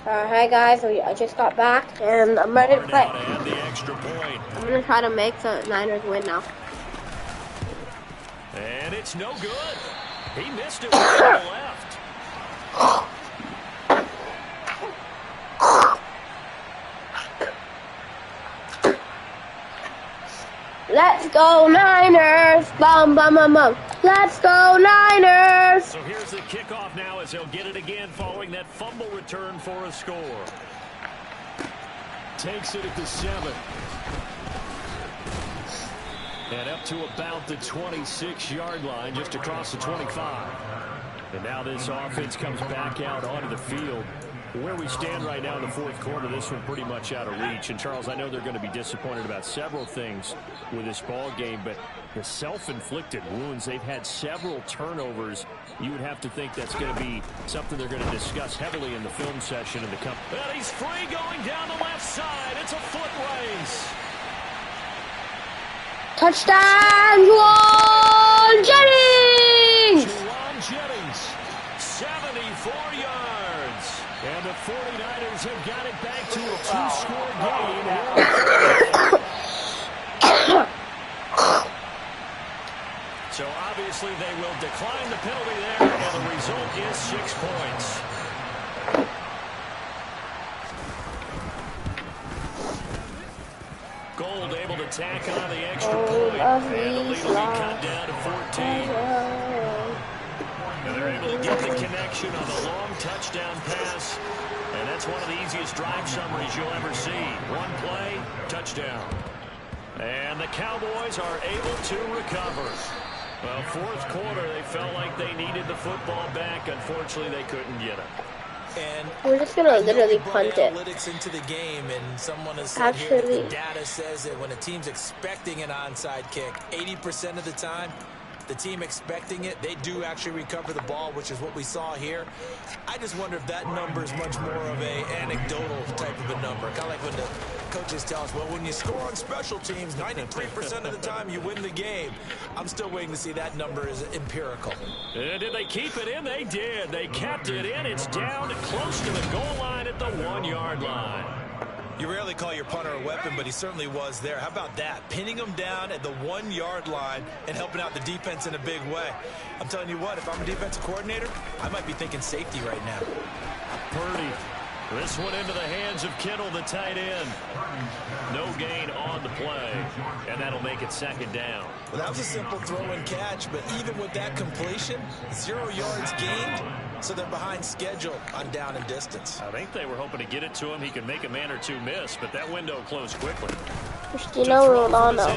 Hey guys, I just got back and I'm ready to play. And the extra point. I'm gonna try to make the Niners win now. And it's no good. He missed it with the left. Let's go Niners! Bum bum bum bum. Let's go Niners! So here's the kickoff now as they'll get it again following that fumble return for a score. Takes it at the 7. And up to about the 26-yard line, just across the 25. And now this offense comes back out onto the field. Where we stand right now in the fourth quarter, this one pretty much out of reach. And, Charles, I know they're going to be disappointed about several things with this ball game, but the self-inflicted wounds, they've had several turnovers. You would have to think that's going to be something they're going to discuss heavily in the film session in the company. Well, he's free going down the left side. It's a foot race. Touchdown, Juwan Jennings! Juwan Jennings, 74 yards. And the 49ers have got it back to a 2-score game. So obviously they will decline the penalty there, and the result is 6 points. Gold able to tack on the extra point, and the lead will be cut down to 14. And they're able to get the connection on the long touchdown pass. And that's one of the easiest drive summaries you'll ever see. One play, touchdown. And the Cowboys are able to recover. Well, fourth quarter, they felt like they needed the football back. Unfortunately, they couldn't get it. And we're just gonna literally punt it. Analytics into the game, and someone has said here that the data says that when a team's expecting an onside kick, 80% of the time, the team expecting it, they do actually recover the ball, which is what we saw here. I just wonder if that number is much more of a anecdotal type of a number. Kind of like when the coaches tell us, well, when you score on special teams, 93% of the time you win the game. I'm still waiting to see that number is empirical. Did they keep it in? They did. They kept it in. It's down close to the goal line at the 1-yard line. You rarely call your punter a weapon, but he certainly was there. How about that? Pinning him down at the 1-yard line and helping out the defense in a big way. I'm telling you what, if I'm a defensive coordinator, I might be thinking safety right now. Purdy. This one into the hands of Kittle, the tight end. No gain on the play, and that'll make it 2nd down. Well, that was a simple throw and catch, but even with that completion, 0 yards gained, so they're behind schedule on down and distance. I think they were hoping to get it to him. He could make a man or two miss, but that window closed quickly. Cristiano Ronaldo.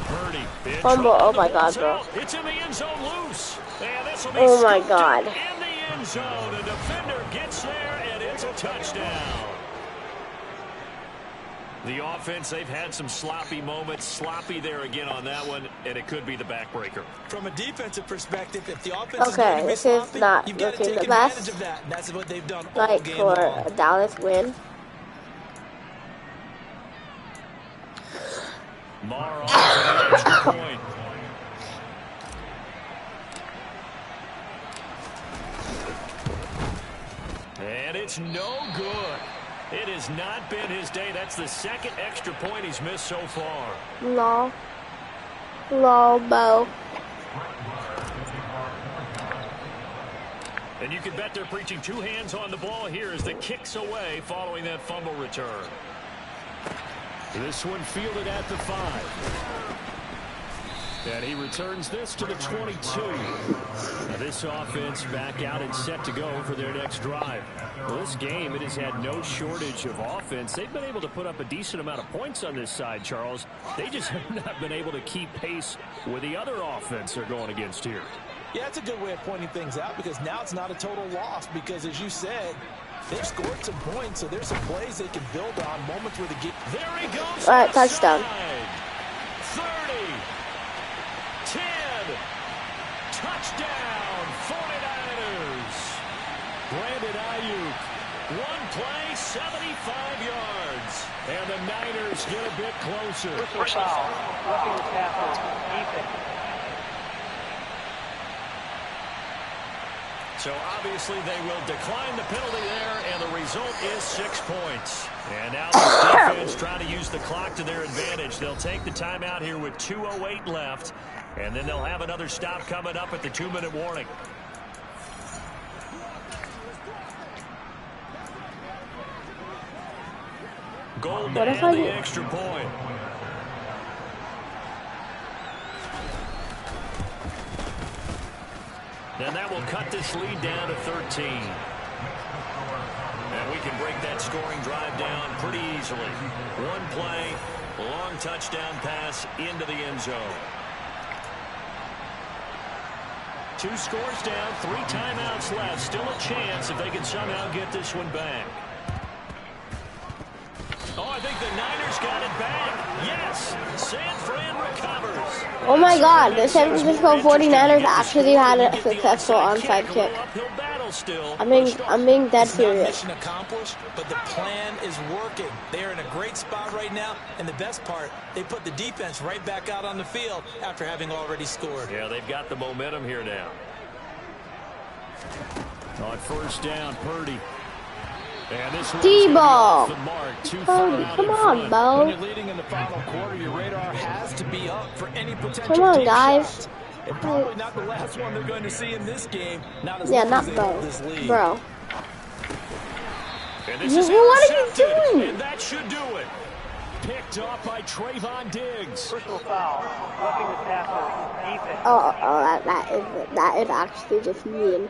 Purdy. Fumble. Oh my God, bro. It's in the end zone loose. And this will be oh my God. In the end zone. The defender gets there, and it's a touchdown. The offense, they've had some sloppy moments. Sloppy there again on that one, and it could be the backbreaker. From a defensive perspective, if the offense is okay, going to be this sloppy, is not you've got to looking take the best. advantage of that. And that's what they've done all Like game for long. a Dallas win. Morrow for the extra point. And it's no good. It has not been his day. That's the 2nd extra point he's missed so far. Lol. Lol, Bo. And you can bet they're preaching 2 hands on the ball here as the kick's away following that fumble return. This one fielded at the 5. And he returns this to the 22. Now this offense back out and set to go for their next drive. Well, this game, it has had no shortage of offense. They've been able to put up a decent amount of points on this side, Charles. They just have not been able to keep pace with the other offense they're going against here. Yeah, that's a good way of pointing things out because now it's not a total loss because, as you said, they've scored some points, so there's some plays they can build on, moments where the game. There he goes. All right, touchdown. 30. 10. Touchdown, 49ers. Brandon Ayuk. One play, 75 yards. And the Niners get a bit closer. Personal foul. Roughing the tackle. Ethan. So obviously they will decline the penalty there, and the result is 6 points. And now this defense trying to use the clock to their advantage. They'll take the timeout here with 2:08 left, and then they'll have another stop coming up at the 2-minute warning. Gold and the extra point. And that will cut this lead down to 13. And we can break that scoring drive down pretty easily. One play, long touchdown pass into the end zone. 2 scores down, 3 timeouts left. Still a chance if they can somehow get this one back. Oh, I think the Niners got it back. Yes, San Fran recovers. Oh my God, the San Francisco 49ers actually had a successful onside kick. I'm being dead serious. Mission accomplished, but the plan is working. They are in a great spot right now, and the best part, they put the defense right back out on the field after having already scored. Yeah, they've got the momentum here now. On first down, Purdy. And this D-ball. Purdy, come on, Bo. When you're leading in the final quarter, your radar has to be up for any potential. Come on, guys. And probably not the last one they're going to see in this game. Not as Not Bo, bro. What are you doing? And that should do it. Picked off by Trayvon Diggs. Personal foul. Roughing the passer. Defense. Oh, that is actually just mean.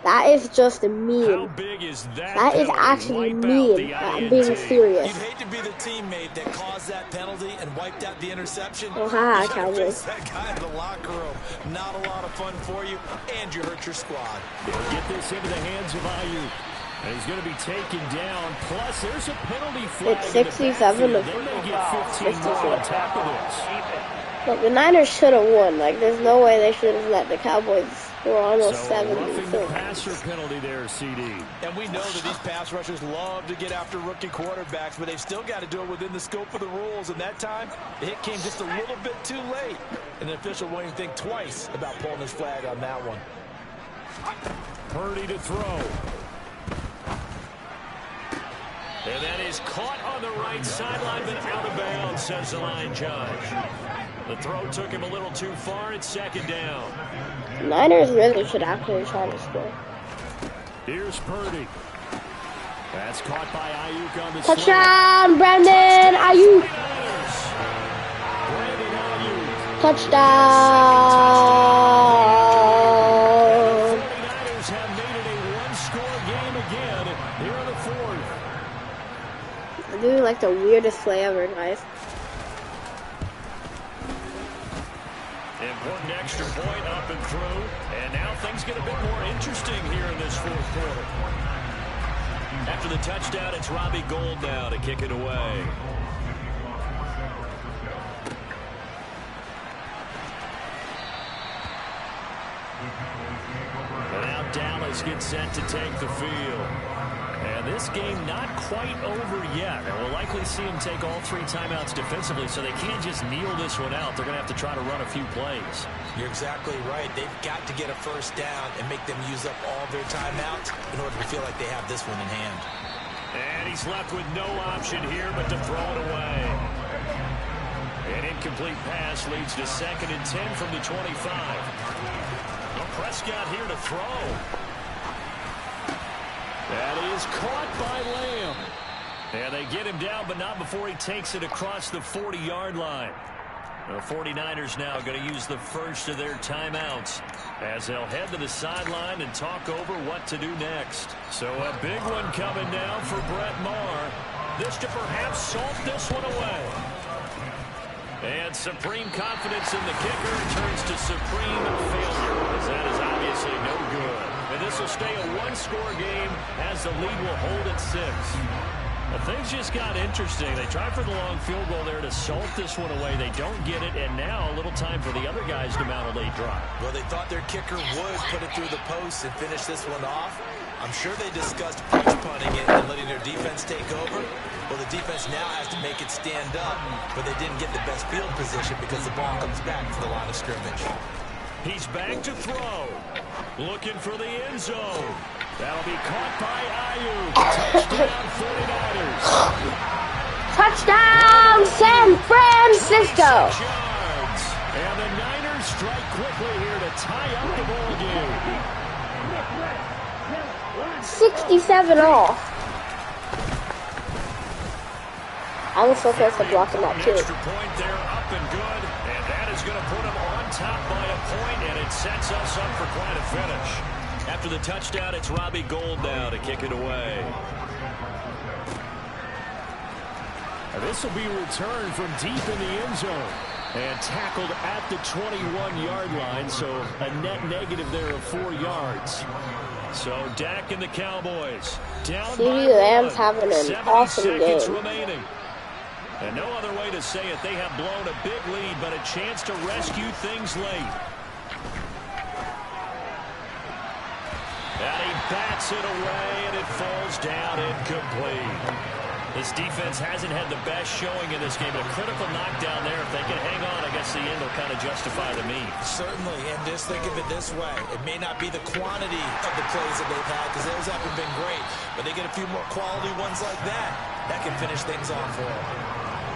That is just mean. How big is that? That is actually mean. I'm being serious. You'd hate to be the teammate that caused that penalty and wiped out the interception. Oh, hi, Cowboy. That guy in the locker room. Not a lot of fun for you, and you hurt your squad. Get this into the hands of Ayuk. And he's going to be taken down. Plus, there's a penalty flag. It's 67 to 54 on top of this. Look, the Niners should have won. Like, there's no way they should have let the Cowboys score almost 70. The passer penalty there, CD. And we know that these pass rushers love to get after rookie quarterbacks, but they've still got to do it within the scope of the rules. And that time, the hit came just a little bit too late. And the official won't even think twice about pulling his flag on that one. Purdy to throw. And that is caught on the right sideline, but out of bounds, says the line judge. The throw took him a little too far. It's second down. Niners really should actually try to score. Here's Purdy. That's caught by Ayuk on the touchdown, Brandon Ayuk. Touchdown. 49ers have made it a one-score game again here in the fourth. I'm doing like the weirdest play ever, guys. Important extra point up and through. And now things get a bit more interesting here in this fourth quarter. After the touchdown, it's Robbie Gould now to kick it away. And now Dallas gets set to take the field. And this game not quite over yet. And we'll likely see them take all 3 timeouts defensively, so they can't just kneel this one out. They're going to have to try to run a few plays. You're exactly right. They've got to get a first down and make them use up all their timeouts in order to feel like they have this one in hand. And he's left with no option here but to throw it away. An incomplete pass leads to 2nd and 10 from the 25. Well, Prescott here to throw. That is caught by Lamb. And they get him down, but not before he takes it across the 40-yard line. The 49ers now going to use the first of their timeouts as they'll head to the sideline and talk over what to do next. So a big one coming now for Brett Maher. This to perhaps salt this one away. And supreme confidence in the kicker turns to supreme failure, as that is obviously no good. And this will stay a one-score game as the lead will hold at 6. Well, things just got interesting. They tried for the long field goal there to salt this one away. They don't get it, and now a little time for the other guys to mount a late drive. Well, they thought their kicker would put it through the post and finish this one off. I'm sure they discussed punch punting it and letting their defense take over. Well, the defense now has to make it stand up, but they didn't get the best field position because the ball comes back to the line of scrimmage. He's back to throw. Looking for the end zone. That'll be caught by Ayuk. Touchdown 49ers. Touchdown San Francisco. And the Niners strike quickly here to tie up the ball game. 67 all. I was so close to blocking that too. Extra point there, up and good. And that is going to put him on top by a point, and it sets us up for quite a finish. After the touchdown, it's Robbie Gould now to kick it away. This will be returned from deep in the end zone. And tackled at the 21-yard line, so a net negative there of 4 yards. So Dak and the Cowboys down by CeeDee Lamb's having an awesome game. Remaining. And no other way to say it, they have blown a big lead, but a chance to rescue things late. And he bats it away, and it falls down incomplete. This defense hasn't had the best showing in this game. A critical knockdown there. If they can hang on, I guess the end will kind of justify the means. Certainly, and just think of it this way. It may not be the quantity of the plays that they've had, because those haven't been great, but they get a few more quality ones like that. That can finish things off for them.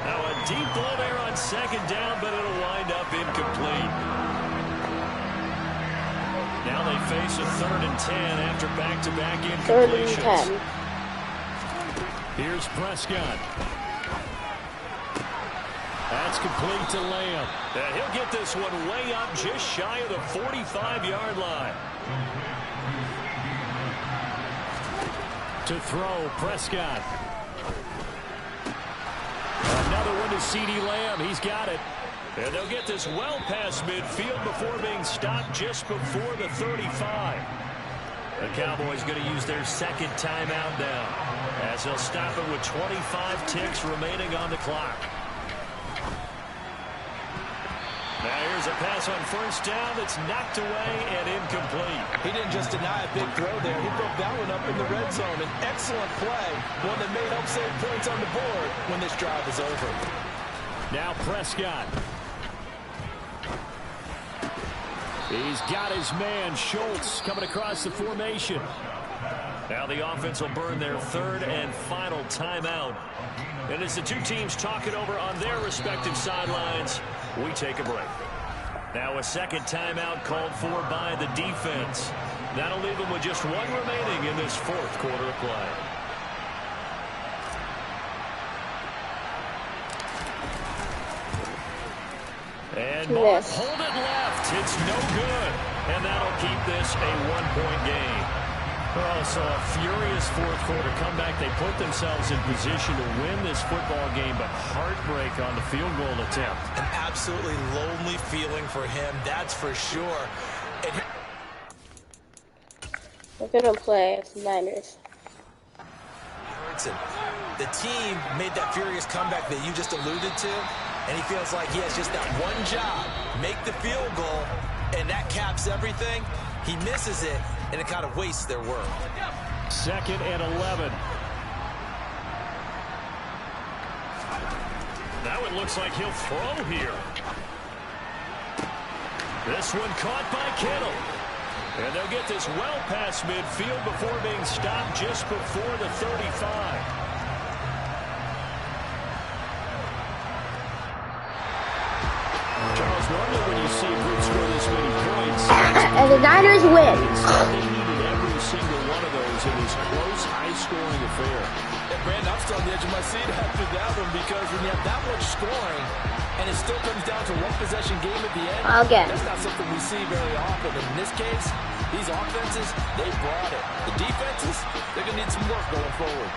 Now a deep blow there on second down, but it'll wind up incomplete. Now they face a 3rd and 10 after back-to-back incompletions. 3rd and 10. Here's Prescott. That's complete to Lamb. And he'll get this one way up just shy of the 45-yard line. To throw, Prescott. Another one to CeeDee Lamb. He's got it. And they'll get this well past midfield before being stopped just before the 35. The Cowboys going to use their second timeout now, as they'll stop it with 25 ticks remaining on the clock. Now here's a pass on first down that's knocked away and incomplete. He didn't just deny a big throw there. He broke that one up in the red zone. An excellent play, one that may help save points on the board when this drive is over. Now Prescott. He's got his man, Schultz, coming across the formation. Now the offense will burn their 3rd and final timeout. And as the two teams talk it over on their respective sidelines, we take a break. Now a second timeout called for by the defense. That'll leave them with just one remaining in this 4th quarter of play. And Mark hold it left. It's no good. And that'll keep this a 1-point game. Oh, so a furious 4th quarter comeback. They put themselves in position to win this football game, but heartbreak on the field goal attempt. An absolutely lonely feeling for him, that's for sure. And we're going to play the Niners. The team made that furious comeback that you just alluded to. And he feels like he has just that one job, make the field goal, and that caps everything. He misses it, and it kind of wastes their work. 2nd and 11. Now it looks like he'll throw here. This one caught by Kittle. And they'll get this well past midfield before being stopped just before the 35. Charles, normally when you see a group score this many points, and the Niners win. They needed every single one of those in this close, high-scoring affair. And Brandon, I'm still on the edge of my seat after that one, because when you have that much scoring and it still comes down to one possession game at the end, that's not something we see very often. And in this case, these offenses, they brought it. The defenses, they're going to need some work going forward.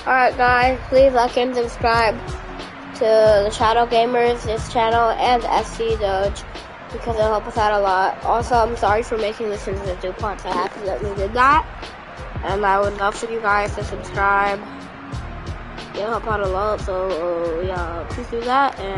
Alright guys, please like and subscribe to the Shadow Gamers, this channel, and SC Doge, because it'll help us out a lot. Also, I'm sorry for making this into 2 parts. I accidentally did that, and I would love for you guys to subscribe. It'll help out a lot, so yeah, please do that. And